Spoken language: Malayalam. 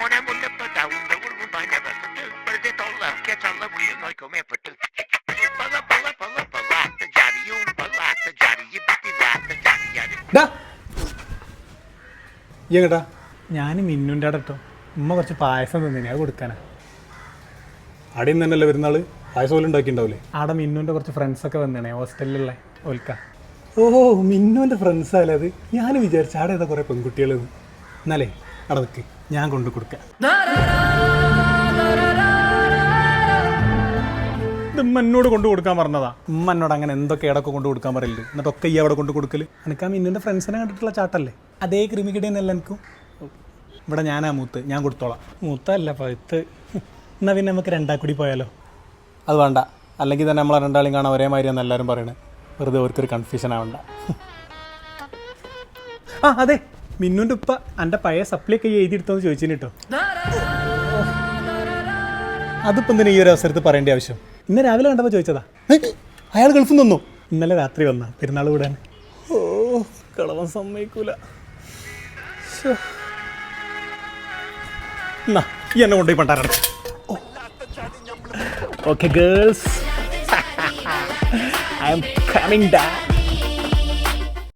Ona mullapata unda urgun bana basıtı. Berde tollar keçalla buyun oy kome pıtı. Pala pala pala pala attı carıyı pala attı carıyı bitti attı carıyı. എങ്ങട്ടാ? ഞാൻ മിന്നുൻ്റെ അവിടെ ഇട്ടോ. ഉമ്മ കുറച്ച് പായസം തന്നിനി, അത് കൊടുക്കാനാ. അവിടെ നിന്ന് തന്നെയല്ലേ വരുന്നാള്, പായസം പോലും ഉണ്ടാക്കിയിട്ടുണ്ടാവില്ലേ? അവിടെ മിന്നുൻ്റെ കുറച്ച് ഫ്രണ്ട്സൊക്കെ വന്നേ ഹോസ്റ്റലിലുള്ള ഓൽക്ക. ഓഹോ, മിന്നുൻ്റെ ഫ്രണ്ട്സാല്ലേ അത്? ഞാൻ വിചാരിച്ചു അവിടെ ഏതാ കുറേ പെൺകുട്ടികൾ. എന്നാലേ അവിടെ നിൽക്ക്, ഞാൻ കൊണ്ടു കൊടുക്കാം. ഇത് ഉമ്മ എന്നോട് കൊണ്ടു കൊടുക്കാൻ പറഞ്ഞതാ. ഉമ്മ എന്നോട് അങ്ങനെ എന്തൊക്കെ ഇടയ്ക്ക് കൊണ്ടു കൊടുക്കാൻ പറയില്ല. എന്നിട്ടൊക്കെ ഈ അവിടെ കൊണ്ട് കൊടുക്കൽ. എനിക്ക് ആ മിന്നുൻ്റെ ഫ്രണ്ട്സിനെ കണ്ടിട്ടുള്ള ചാട്ടല്ലേ, അതേ ക്രിമിക്കിടെ തന്നെയല്ല എനിക്കും. ഇവിടെ ഞാനാ മൂത്ത്, ഞാൻ കൊടുത്തോളാം. മൂത്തല്ല പഴുത്ത്. എന്നാൽ പിന്നെ നമുക്ക് രണ്ടാക്കൂടി പോയാലോ? അത് വേണ്ട, അല്ലെങ്കിൽ തന്നെ നമ്മളെ രണ്ടാളും കാണാൻ ഒരേ മാതിരിയാണെന്ന് എല്ലാവരും പറയണത്. വെറുതെ അവർക്കൊരു കൺഫ്യൂഷൻ ആവണ്ട. ആ അതെ, മിന്നുൻ്റെ ഉപ്പ എൻ്റെ പഴയ സപ്ലിയൊക്കെ എഴുതിയെടുത്തോന്ന് ചോദിച്ചിന് കേട്ടോ. അതിപ്പോൾ എന്തിനാ ഈ ഒരു അവസരത്തിൽ പറയേണ്ട ആവശ്യം? ഇന്ന് രാവിലെ കണ്ടപ്പോൾ ചോദിച്ചതാ. അയാൾ ഗൾഫിൽ നിന്നു. ഇന്നലെ രാത്രി വന്നാ പെരുന്നാൾ കൂടാൻ. ഓ, കളവൻ സമ്മതിക്കൂല. എന്നാ ഈ എന്നെ കൊണ്ടുപോയി പണ്ടാരാണ്. Okay girls, I am coming back.